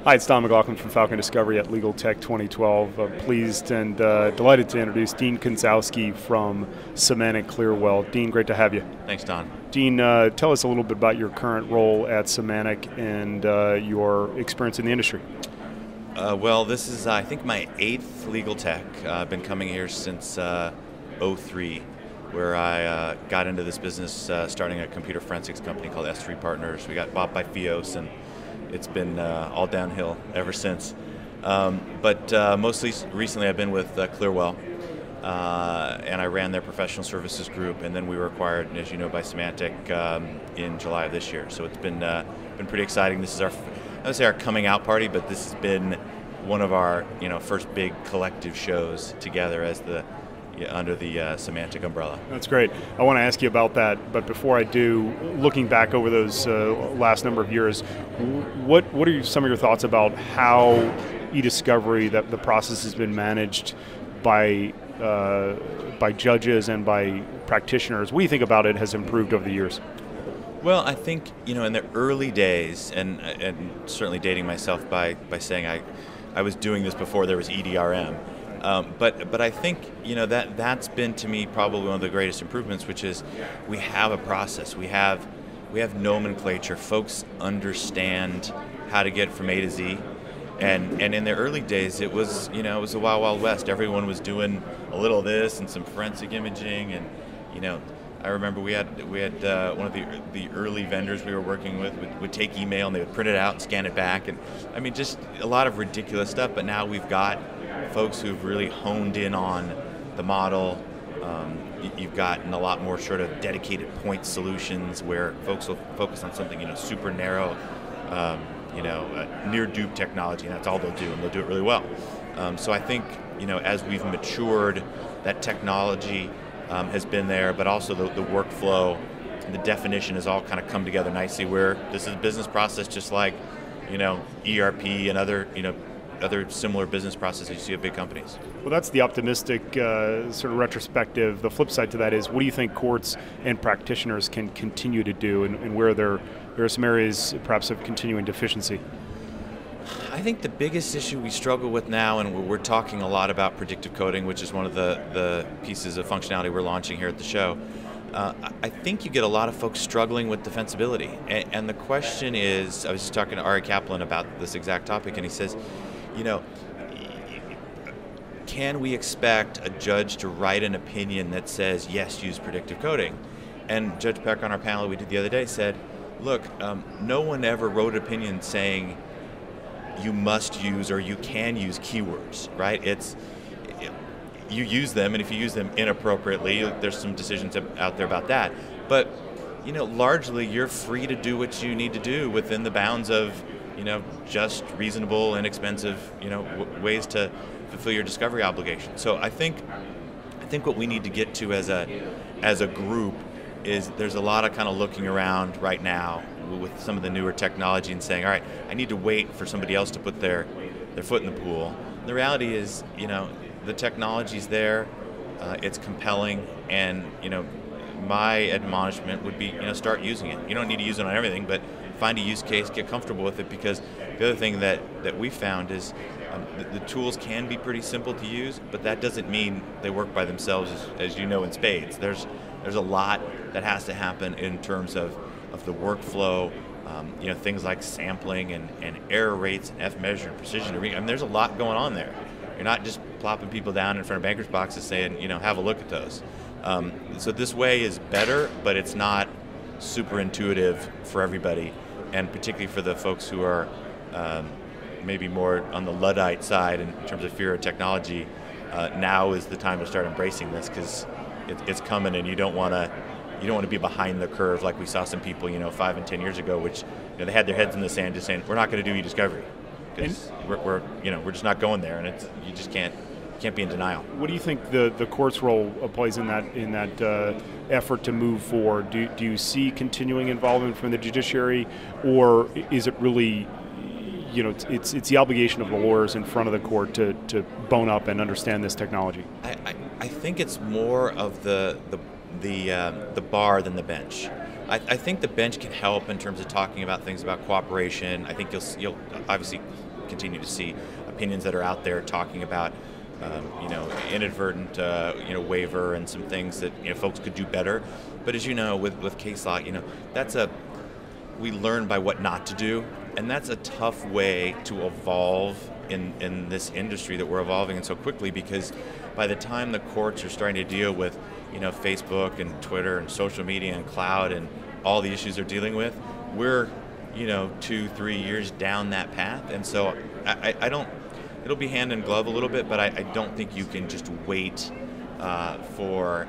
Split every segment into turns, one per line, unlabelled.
Hi, it's Don McLaughlin from Falcon Discovery at LegalTech 2012. Pleased and delighted to introduce Dean Gonsowski from Symantec Clearwell. Dean, great to have you.
Thanks, Don.
Dean, tell us a little bit about your current role at Symantec and your experience in the industry.
Well, this is, I think, my 8th LegalTech. I've been coming here since '03, where I got into this business starting a computer forensics company called S3 Partners. We got bought by Fios, and it's been all downhill ever since. But mostly recently I've been with Clearwell, and I ran their professional services group, and then we were acquired, as you know, by Symantec in July of this year. So it's been pretty exciting. This is our, I would say, our coming out party, but this has been one of our first big collective shows together as under the Symantec umbrella.
That's great. I want to ask you about that, but before I do, looking back over those last number of years, what are some of your thoughts about how eDiscovery, that the process has been managed by judges and by practitioners? What do you think about it has improved over the years?
Well, I think in the early days, and certainly dating myself by saying I was doing this before there was EDRM. But I think that's been, to me, probably one of the greatest improvements, which is we have a process. We have nomenclature. Folks understand how to get from A to Z. And in the early days, it was it was the Wild Wild West. Everyone was doing a little of this and some forensic imaging, and I remember we had one of the early vendors we were working with would take email and they would print it out and scan it back, and I mean, just a lot of ridiculous stuff. But now we've got folks who've really honed in on the model. You've gotten a lot more sort of dedicated point solutions where folks will focus on something super narrow, near dupe technology, and that's all they'll do, and they'll do it really well. So I think as we've matured, that technology has been there, but also the workflow, the definition has all kind of come together nicely, where this is a business process just like ERP and other similar business processes you see at big companies.
Well, that's the optimistic sort of retrospective. The flip side to that is, what do you think courts and practitioners can continue to do, and where there are some areas perhaps of continuing deficiency?
I think the biggest issue we struggle with now, and we're talking a lot about predictive coding, which is one of the pieces of functionality we're launching here at the show. I think you get a lot of folks struggling with defensibility. And the question is, I was just talking to Ari Kaplan about this exact topic, and he says, can we expect a judge to write an opinion that says, yes, use predictive coding? And Judge Peck on our panel we did the other day said, look, no one ever wrote an opinion saying you must use or you can use keywords, right? You use them, and if you use them inappropriately, there's some decisions out there about that. But largely you're free to do what you need to do within the bounds of just reasonable, inexpensive ways to fulfill your discovery obligation. So I think what we need to get to as a group is there's a lot of kind of looking around right now with some of the newer technology and saying, all right, I need to wait for somebody else to put their foot in the pool. The reality is, the technology's there, it's compelling, and my admonishment would be, start using it. You don't need to use it on everything, but find a use case, get comfortable with it, because the other thing that we found is the tools can be pretty simple to use, but that doesn't mean they work by themselves, as you know, in spades. There's a lot that has to happen in terms of the workflow, things like sampling and error rates and F-measure and precision. I mean, there's a lot going on there. You're not just plopping people down in front of bankers' boxes saying, have a look at those. So this way is better, but it's not super intuitive for everybody, and particularly for the folks who are maybe more on the Luddite side in terms of fear of technology. Now is the time to start embracing this, because it's coming, and you don't want to be behind the curve like we saw some people 5 and 10 years ago, which they had their heads in the sand just saying, we're not going to do eDiscovery because we're just not going there, and you just can't be in denial. What
do you think the court's role plays in that effort to move forward? Do you see continuing involvement from the judiciary, or is it really it's the obligation of the lawyers in front of the court to bone up and understand this technology?
I think it's more of the bar than the bench. I think the bench can help in terms of talking about things about cooperation. I think you'll obviously continue to see opinions that are out there talking about inadvertent waiver and some things that folks could do better. But as you know, with case law, we learn by what not to do, and that's a tough way to evolve in this industry that we're evolving in so quickly, because by the time the courts are starting to deal with Facebook and Twitter and social media and cloud and all the issues they're dealing with, we're 2-3 years down that path. And so I don't, it'll be hand in glove a little bit, but I don't think you can just wait for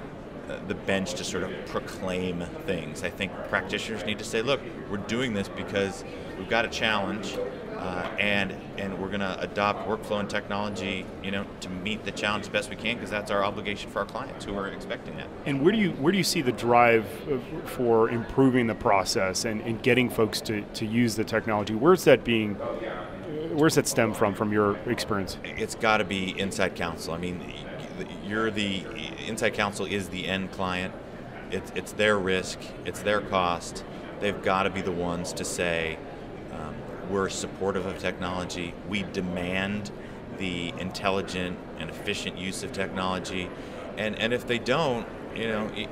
the bench to sort of proclaim things. I think practitioners need to say, look, we're doing this because we've got a challenge, and we're going to adopt workflow and technology, to meet the challenge as best we can, because that's our obligation for our clients who are expecting that.
And where do you see the drive for improving the process and getting folks to use the technology? Where's that stem from your experience?
It's got to be inside counsel. I mean, inside counsel is the end client. It's their risk, it's their cost. They've got to be the ones to say, we're supportive of technology. We demand the intelligent and efficient use of technology. And if they don't, you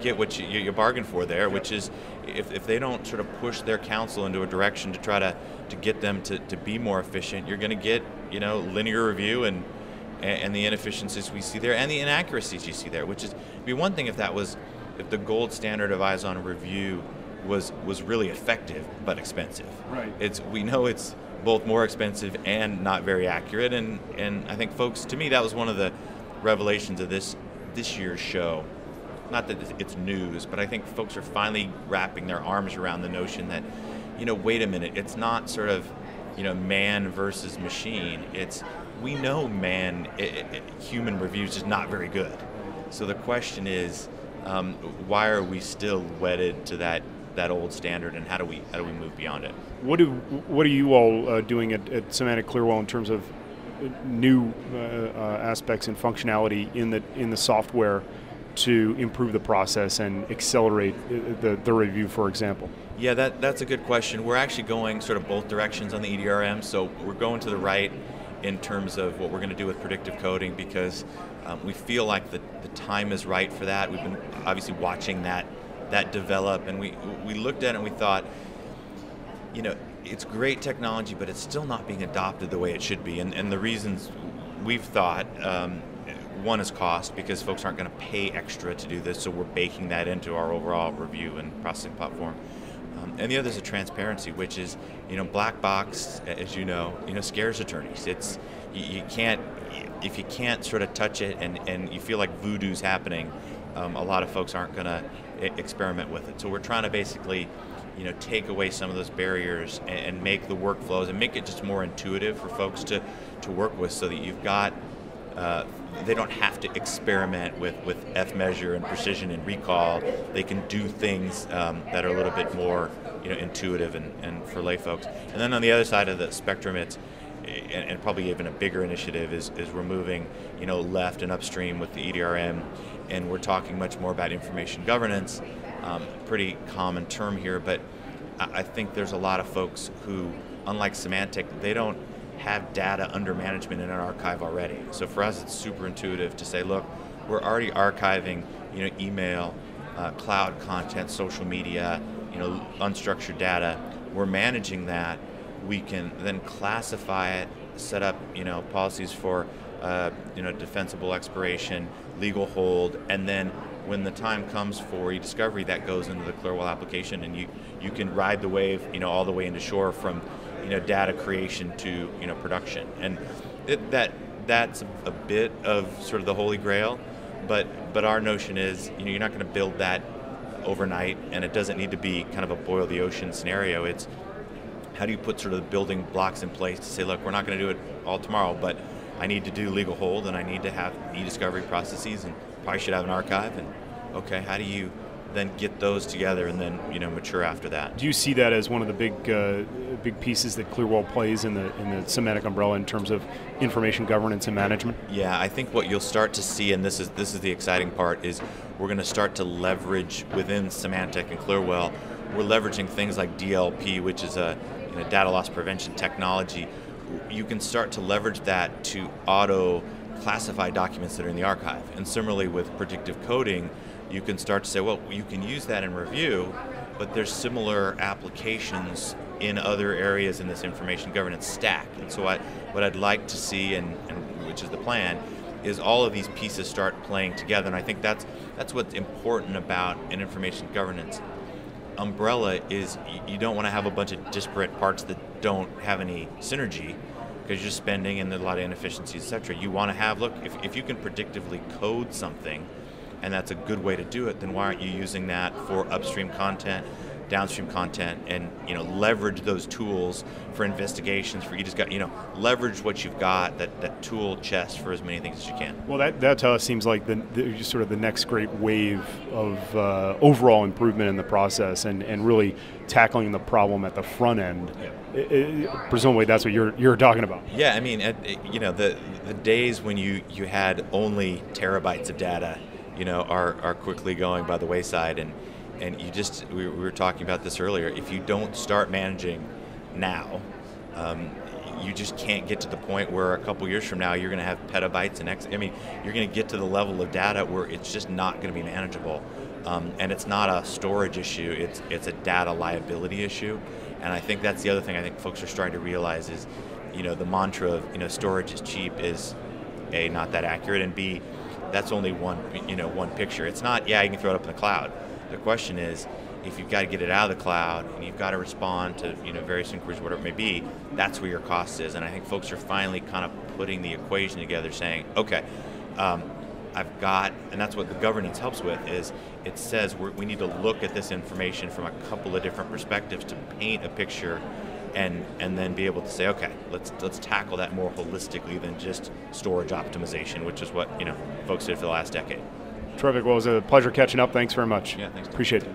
get what you bargain for there, which is if they don't sort of push their counsel into a direction to try to get them to be more efficient, you're going to get linear review and the inefficiencies we see there and the inaccuracies you see there, which is, it'd be one thing if the gold standard of eyes on review was really effective but expensive.
Right.
We know it's both more expensive and not very accurate, and I think folks, to me, that was one of the revelations of this year's show. Not that it's news, but I think folks are finally wrapping their arms around the notion that, wait a minute, it's not sort of, man versus machine. We know human review is just not very good. So the question is, why are we still wedded to that old standard, and how do we move beyond it?
What are you all doing at Symantec Clearwell in terms of new aspects and functionality in the software to improve the process and accelerate the review, for example?
Yeah, that's a good question. We're actually going sort of both directions on the EDRM. So we're going to the right in terms of what we're going to do with predictive coding, because we feel like the time is right for that. We've been obviously watching that develop, and we looked at it and we thought, it's great technology, but it's still not being adopted the way it should be. And the reasons we've thought, one is cost, because folks aren't going to pay extra to do this, so we're baking that into our overall review and processing platform. And the other is a transparency, which is, black box, as scares attorneys. It's if you can't sort of touch it and you feel like voodoo's happening, a lot of folks aren't going to experiment with it. So we're trying to basically, take away some of those barriers and make the workflows and make it just more intuitive for folks to work with, so that you've got, they don't have to experiment with F-measure and precision and recall. They can do things that are a little bit more intuitive and for lay folks. And then on the other side of the spectrum, it's, and probably even a bigger initiative, is we're moving left and upstream with the EDRM, and we're talking much more about information governance. Pretty common term here, but I think there's a lot of folks who, unlike Symantec, they don't have data under management in an archive already. So for us, it's super intuitive to say, look, we're already archiving, email, cloud content, social media, unstructured data. We're managing that. We can then classify it, set up, policies for, defensible expiration, legal hold, and then when the time comes for eDiscovery, that goes into the Clearwell application, and you can ride the wave, all the way into shore from data creation to production. And that's a bit of sort of the holy grail, but our notion is you're not going to build that overnight, and it doesn't need to be kind of a boil the ocean scenario. It's how do you put sort of the building blocks in place to say, look, we're not going to do it all tomorrow, but I need to do legal hold, and I need to have eDiscovery processes, and probably should have an archive, and okay, how do you then get those together and then mature after that? Do
you see that as one of the big pieces that Clearwell plays in the Symantec umbrella in terms of information governance and management?
Yeah, I think what you'll start to see, and this is the exciting part, is we're going to start to leverage within Symantec and Clearwell. We're leveraging things like DLP, which is a data loss prevention technology, you can start to leverage that to auto classify documents that are in the archive. And similarly with predictive coding, you can start to say, well, you can use that in review, but there's similar applications in other areas in this information governance stack. And so what I'd like to see, and which is the plan, is all of these pieces start playing together. And I think that's what's important about an information governance umbrella. Is you don't want to have a bunch of disparate parts that don't have any synergy, because you're just spending and there's a lot of inefficiencies, etc. You want to have, look, if you can predictively code something, and that's a good way to do it, then why aren't you using that for upstream content, downstream content, and leverage those tools for investigations, for leverage what you've got, that tool chest for as many things as you can.
Well, that to us seems like the sort of the next great wave of overall improvement in the process, and really tackling the problem at the front end. Yeah. Presumably that's what you're talking about.
Yeah, I mean, the days when you had only terabytes of data, are quickly going by the wayside, and we were talking about this earlier. If you don't start managing now, you just can't get to the point where a couple years from now you're going to have petabytes and you're going to get to the level of data where it's just not going to be manageable, and it's not a storage issue. It's a data liability issue, and I think that's the other thing I think folks are starting to realize is, the mantra of storage is cheap is A, not that accurate, and B, that's only one picture. It's not, you can throw it up in the cloud. The question is, if you've got to get it out of the cloud and you've got to respond to various inquiries, whatever it may be, that's where your cost is. And I think folks are finally kind of putting the equation together, saying, okay, I've got, and that's what the governance helps with, is it says we need to look at this information from a couple of different perspectives to paint a picture, and then be able to say, okay, let's tackle that more holistically than just storage optimization, which is what folks did for the last decade.
Terrific. Well, it was a pleasure catching up. Thanks very much.
Yeah, thanks.
Appreciate it.